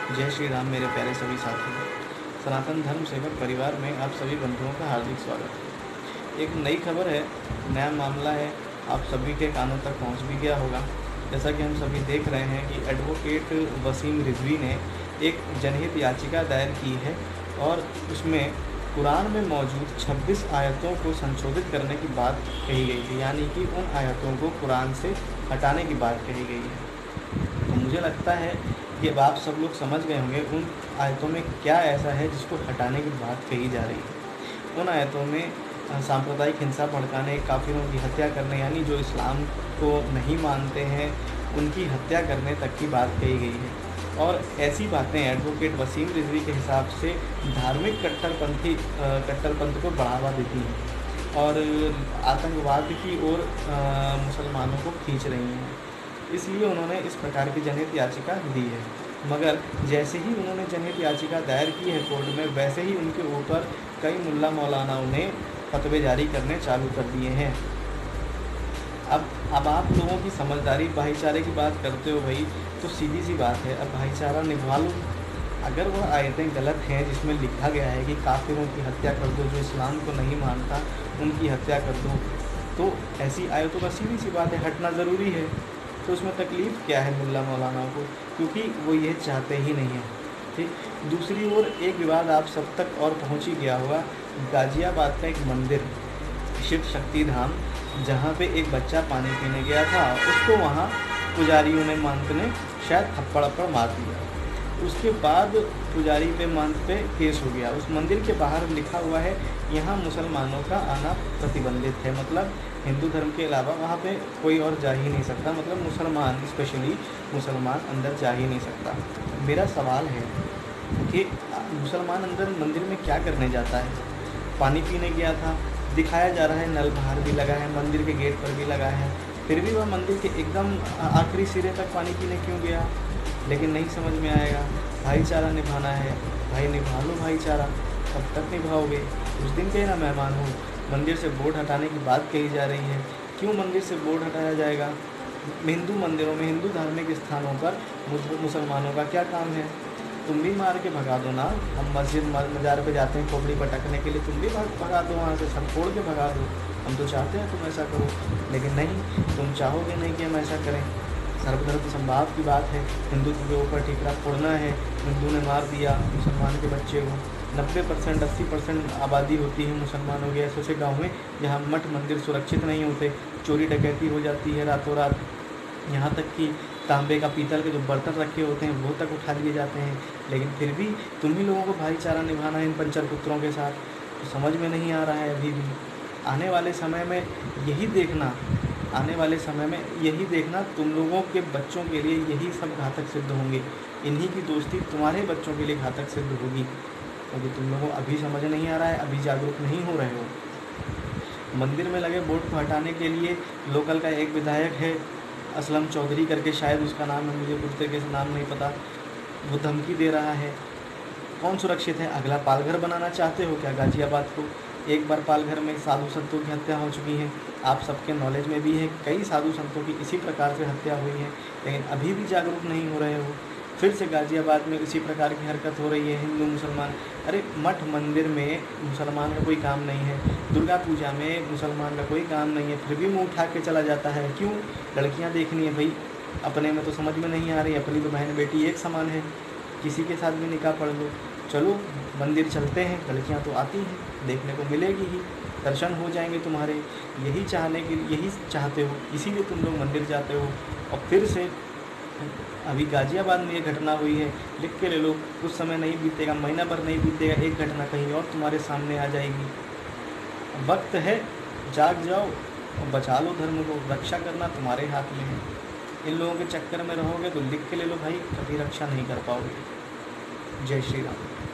जय श्री राम मेरे प्यारे सभी साथियों। सनातन धर्म सेवक परिवार में आप सभी बंधुओं का हार्दिक स्वागत है। एक नई खबर है, नया मामला है, आप सभी के कानों तक पहुंच भी गया होगा। जैसा कि हम सभी देख रहे हैं कि एडवोकेट वसीम रिजवी ने एक जनहित याचिका दायर की है और उसमें कुरान में मौजूद 26 आयतों को संशोधित करने की बात कही गई थी, यानी कि उन आयतों को कुरान से हटाने की बात कही गई है। तो मुझे लगता है कि अब आप सब लोग समझ गए होंगे उन आयतों में क्या ऐसा है जिसको हटाने की बात कही जा रही है। उन आयतों में सांप्रदायिक हिंसा भड़काने, काफिरों की हत्या करने, यानी जो इस्लाम को नहीं मानते हैं उनकी हत्या करने तक की बात कही गई है। और ऐसी बातें एडवोकेट वसीम रिजवी के हिसाब से धार्मिक कट्टरपंथ को बढ़ावा देती हैं और आतंकवाद की ओर मुसलमानों को खींच रही हैं। इसलिए उन्होंने इस प्रकार की जनहित याचिका दी है। मगर जैसे ही उन्होंने जनहित याचिका दायर की है कोर्ट में, वैसे ही उनके ऊपर कई मुल्ला मौलानाओं ने फतवे जारी करने चालू कर दिए हैं। अब आप लोगों की समझदारी, भाईचारे की बात करते हो भाई, तो सीधी सी बात है, अब भाईचारा निभा लो। अगर वह आयतें गलत हैं जिसमें लिखा गया है कि काफिरों की हत्या कर दो, जो इस्लाम को नहीं मानता उनकी हत्या कर दो, तो ऐसी आयतों का सीधी सी बात है हटना ज़रूरी है। तो उसमें तकलीफ़ क्या है मुल्ला मौलानाओं को, क्योंकि वो ये चाहते ही नहीं हैं। ठीक, दूसरी ओर एक विवाद आप सब तक और पहुंच ही गया होगा। गाज़ियाबाद का एक मंदिर, शिव शक्ति धाम, जहाँ पे एक बच्चा पानी पीने गया था, उसको वहाँ पुजारियों ने, महंत ने शायद थप्पड़ मार दिया। उसके बाद पुजारी पे, महंत पे केस हो गया। उस मंदिर के बाहर लिखा हुआ है यहाँ मुसलमानों का आना प्रतिबंधित है, मतलब हिंदू धर्म के अलावा वहाँ पे कोई और जा ही नहीं सकता, मतलब मुसलमान, स्पेशली मुसलमान अंदर जा ही नहीं सकता। मेरा सवाल है कि मुसलमान अंदर मंदिर में क्या करने जाता है? पानी पीने गया था, दिखाया जा रहा है नल बाहर भी लगा है, मंदिर के गेट पर भी लगा है, फिर भी वह मंदिर के एकदम आखिरी सिरे तक पानी पीने क्यों गया? लेकिन नहीं समझ में आएगा। भाईचारा निभाना है, भाई निभा लो भाईचारा। कब तक निभाओगे? उस दिन के ना मेहमान हो। मंदिर से बोर्ड हटाने की बात कही जा रही है, क्यों मंदिर से बोर्ड हटाया जाएगा? हिंदू मंदिरों में, हिंदू धार्मिक स्थानों पर मुसलमानों का क्या काम है? तुम भी मार के भगा दो ना। हम मस्जिद मज़ार पे जाते हैं खोपड़ी पटकने के लिए, तुम भी भगा दो वहाँ से, सब फोड़ के भगा दो। हम तो चाहते हैं तुम ऐसा करो, लेकिन नहीं, तुम चाहोगे नहीं कि हम ऐसा करें। सर्वधर्म संभाव की बात है, हिंदुत्व के ऊपर ठीकरा फोड़ना है। हिंदू ने मार दिया मुसलमान के बच्चे को। 90% 80% आबादी होती है मुसलमानों के ऐसे गाँव में जहाँ मठ मंदिर सुरक्षित नहीं होते, चोरी डकैती हो जाती है रातों रात। यहाँ तक कि तांबे का, पीतल के जो बर्तन रखे होते हैं वो तक उठा लिए जाते हैं। लेकिन फिर भी तुम ही लोगों को भाईचारा निभाना है इन पंचर पुत्रों के साथ, तो समझ में नहीं आ रहा है अभी भी। आने वाले समय में यही देखना, आने वाले समय में यही देखना, तुम लोगों के बच्चों के लिए यही सब घातक सिद्ध होंगे। इन्हीं की दोस्ती तुम्हारे बच्चों के लिए घातक सिद्ध होगी, क्योंकि तुम लोगों को अभी समझ नहीं आ रहा है, अभी जागरूक नहीं हो रहे हो। मंदिर में लगे बोर्ड को हटाने के लिए लोकल का एक विधायक है, असलम चौधरी करके शायद उसका नाम है, मुझे पूरी तरीके से नाम नहीं पता, वो धमकी दे रहा है। कौन सुरक्षित है? अगला पालघर बनाना चाहते हो क्या गाज़ियाबाद को? एक बार पालघर में साधु संतों की हत्या हो चुकी है, आप सबके नॉलेज में भी है, कई साधु संतों की इसी प्रकार से हत्या हुई है, लेकिन अभी भी जागरूक नहीं हो रहे हो। फिर से गाज़ियाबाद में इसी प्रकार की हरकत हो रही है, हिंदू मुसलमान। अरे मठ मंदिर में मुसलमान का कोई काम नहीं है, दुर्गा पूजा में मुसलमान का कोई काम नहीं है, फिर भी मुँह उठा के चला जाता है। क्यों? लड़कियाँ देखनी है भाई, अपने में तो समझ में नहीं आ रही, अपनी तो बहन बेटी एक समान है, किसी के साथ भी निकाह पढ़ लो। चलो मंदिर चलते हैं, लड़कियां तो आती हैं, देखने को मिलेगी ही, दर्शन हो जाएंगे तुम्हारे। यही चाहते हो, इसीलिए तुम लोग मंदिर जाते हो। और फिर से अभी गाज़ियाबाद में ये घटना हुई है, लिख के ले लो, कुछ समय नहीं बीतेगा, महीना भर नहीं बीतेगा, एक घटना कहीं और तुम्हारे सामने आ जाएगी। वक्त है, जाग जाओ और बचा लो धर्म को। रक्षा करना तुम्हारे हाथ में है। इन लोगों के चक्कर में रहोगे तो लिख के ले लो भाई, कभी रक्षा नहीं कर पाओगे। जय श्री राम।